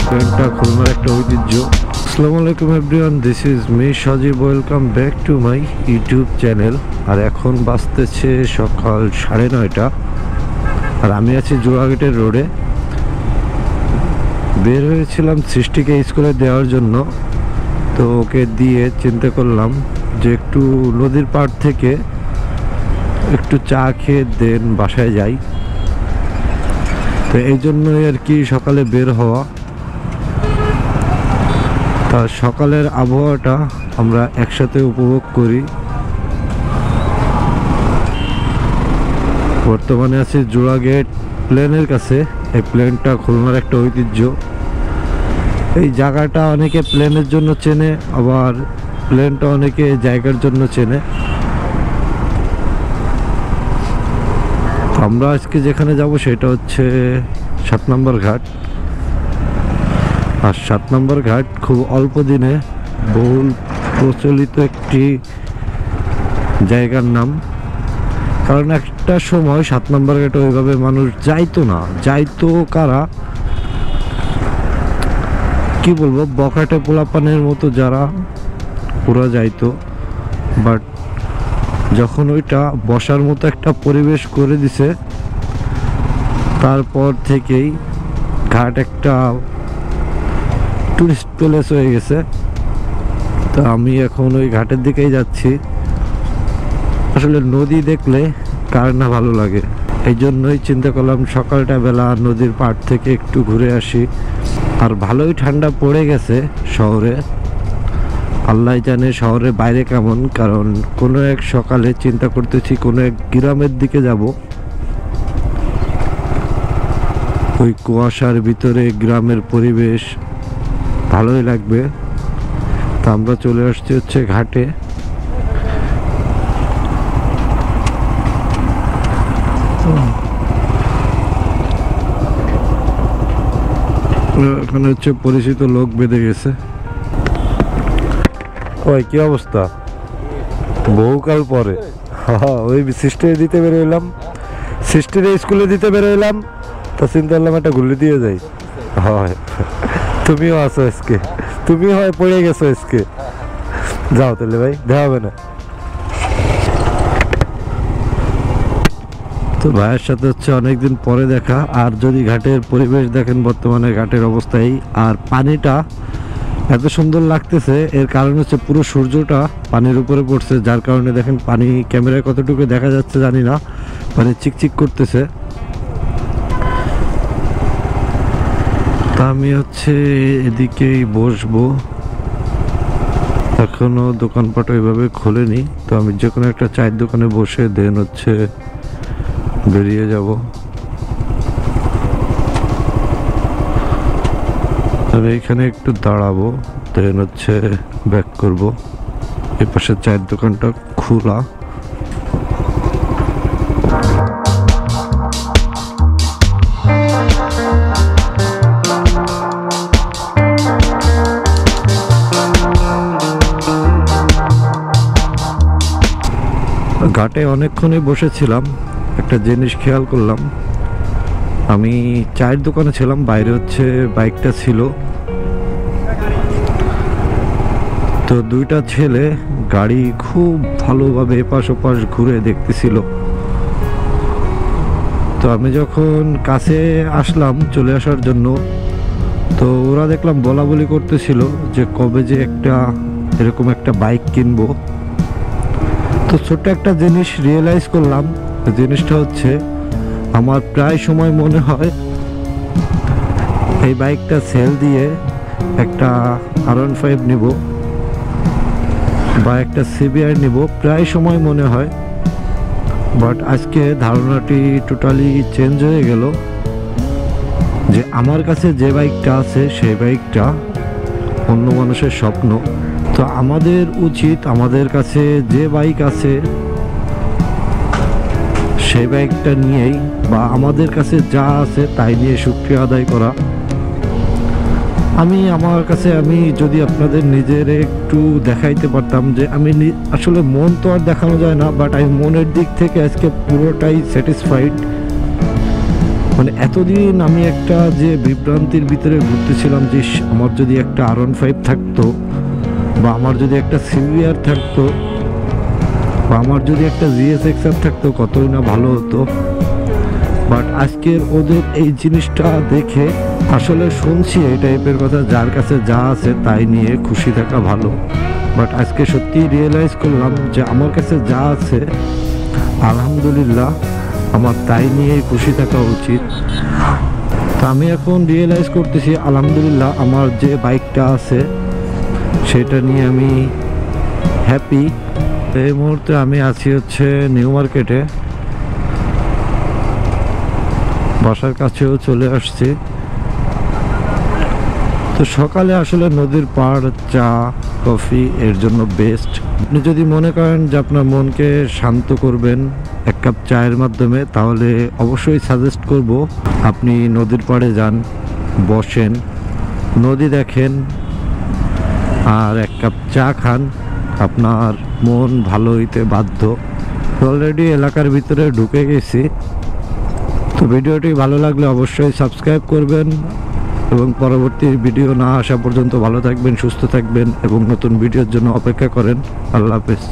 ট্রেনটা খুলনার একটা ঐতিহ্য। আসসালামু আলাইকুম everyone, this is me Sajib, welcome back to my YouTube channel. আর এখন বাজতেছে সকাল 9:30 আর আমি আছি জোড়াঘাটের রোডে। বের হয়েছিলাম সৃষ্টিকে স্কুলে দেওয়ার জন্য, তো ওকে দিয়ে চিন্তা করলাম যে একটু নদীর পাড় থেকে একটু চা খেয়ে দেন বাসায় যাই। তো এই জন্যই আর কি সকালে বের হওয়া। তা সকালের আবহাওয়াটা আমরা একসাথে উপভোগ করি। বর্তমানে আছি জোড়াঘাট প্লেনের কাছে। এই প্লেনটা খুলনার একটা ঐতিহ্য। এই জায়গাটা অনেকে প্লেনের জন্য চেনে, আবার প্লেনটা অনেকে জায়গার জন্য চেনে। আমরা আজকে যেখানে যাব সেটা হচ্ছে 7 নম্বর ঘাট। আর 7 নম্বর ঘাট খুব অল্প দিনে বহুল প্রচলিত একটি জায়গার নাম। কারণ একটা সময় 7 নম্বর ঘাটে ওইভাবে মানুষ যাইতো না। যাইতো কারা, কি বলবো, বখাটে পোলাপানের মতো যারা, ওরা যাইতো। বাট যখন ওইটা বসার মতো একটা পরিবেশ করে দিছে, তারপর থেকেই ঘাট একটা টুরিস্ট প্লেস হয়ে গেছে। তো আমি এখন ওই ঘাটের দিকেই যাচ্ছি। আসলে নদী দেখলে কার না ভালো লাগে, এই জন্যই চিন্তা করলাম সকালটা বেলা নদীর পাড় থেকে একটু ঘুরে আসি। আর ভালোই ঠান্ডা পড়ে গেছে শহরে। আল্লাহ জানে শহরের বাইরে কেমন, কারণ কোনো এক সকালে চিন্তা করতেছি কোনো এক গ্রামের দিকে যাব। ওই কুয়াশার ভিতরে গ্রামের পরিবেশ ভালোই লাগবে। তা আমরা চলে আসছি হচ্ছে ঘাটে। এখানে হচ্ছে পরিচিত লোক বেঁধে গেছে। ওই কি অবস্থা, বহুকাল পরে ওই সিস্টারে দিতে বেরোইলাম, সিস্টারে স্কুলে দিতে বেরোইলাম। তো চিন্তা করলাম একটা ঘুরলে দিয়ে যাই। হয় তুমিও আছো আজকে, তুমিও হয় পড়ে গেছো আজকে। যাও তাহলে ভাই, দেখা হবে না। তো ভাইয়ের সাথে হচ্ছে অনেকদিন পরে দেখা। আর যদি ঘাটের পরিবেশ দেখেন, বর্তমানে ঘাটের অবস্থায় আর পানিটা এত সুন্দর লাগতেছে, এর কারণ হচ্ছে পুরো সূর্যটা পানির উপরে পড়ছে, যার কারণে দেখেন পানি ক্যামেরায় কতটুকু দেখা যাচ্ছে জানি না, পানি চিকচিক করতেছে। তা আমি হচ্ছে এদিকেই বসবো। এখনো দোকানপাট ওইভাবে খোলেনি, তো আমি যে কোনো একটা চায়ের দোকানে বসে দেন হচ্ছে বেরিয়ে যাব। তবে এখানে একটু দাঁড়াবো, দেন হচ্ছে ব্যাক করব। এই পাশে চায়ের দোকানটা খোলা। ঘাটে অনেকক্ষণই বসেছিলাম, একটা জিনিস খেয়াল করলাম। আমি চায়ের দোকানে ছিলাম, বাইরে হচ্ছে বাইকটা ছিল। তো দুইটা ছেলে গাড়ি খুব ভালোভাবে এপাশ ওপাশ ঘুরে দেখতেছিল। তো আমি যখন কাছে আসলাম চলে আসার জন্য, তো ওরা দেখলাম বলা বলি করতেছিল যে কবে যে একটা এরকম একটা বাইক কিনবো। তো ছোট্ট একটা জিনিস রিয়েলাইজ করলাম, জিনিসটা হচ্ছে আমার প্রায় সময় মনে হয় এই বাইকটা সেল দিয়ে একটা R15 নিব বা একটা CBR নিব, প্রায় সময় মনে হয়। বাট আজকে ধারণাটি টোটালি চেঞ্জ হয়ে গেল যে আমার কাছে যে বাইকটা আছে সেই বাইকটা অন্য মানুষের স্বপ্ন। তো আমাদের উচিত আমাদের কাছে যে বাইক আছে সেই বাইকটা নিয়েই বা আমাদের কাছে যা আছে তাই নিয়ে শুকরিয়া আদায় করা। আমার কাছে আমি যদি আপনাদের নিজের একটু দেখাইতে পারতাম যে আমি আসলে মন তো আর দেখানো যায় না, বাট আমি মনের দিক থেকে আজকে পুরোটাই স্যাটিসফাইড। মানে এতদিন আমি একটা যে বিভ্রান্তির ভিতরে ঘুরতেছিলাম যে আমার যদি একটা R15 থাকতো, বা আমার যদি একটা সিভিআর থাকতো, বা আমার যদি একটা GSX-R থাকতো, কতই না ভালো হতো। বাট আজকের ওদের এই জিনিসটা দেখে আসলে শুনছি এই টাইপের কথা, যার কাছে যা আছে তাই নিয়ে খুশি থাকা ভালো। বাট আজকে সত্যি রিয়েলাইজ করলাম যে আমার কাছে যা আছে আলহামদুলিল্লাহ, আমার তাই নিয়ে খুশি থাকা উচিত। তো আমি এখন রিয়েলাইজ করতেছি আলহামদুলিল্লাহ আমার যে বাইকটা আছে সেটা নিয়ে আমি হ্যাপি। এই মুহূর্তে আমি আছি হচ্ছে নিউ মার্কেটে, বাসার কাছেও চলে আসছি। তো সকালে আসলে নদীর পাড়, চা, কফি এর জন্য বেস্ট। আপনি যদি মনে করেন যে আপনার মনকে শান্ত করবেন এক কাপ চায়ের মাধ্যমে, তাহলে অবশ্যই সাজেস্ট করব আপনি নদীর পাড়ে যান, বসেন, নদী দেখেন আর এক কাপ চা খান, আপনার মন ভালো হইতে বাধ্য। অলরেডি এলাকার ভিতরে ঢুকে গেছি। তো ভিডিওটি ভালো লাগলে অবশ্যই সাবস্ক্রাইব করবেন এবং পরবর্তী ভিডিও না আসা পর্যন্ত ভালো থাকবেন, সুস্থ থাকবেন এবং নতুন ভিডিওর জন্য অপেক্ষা করেন। আল্লাহ হাফেজ।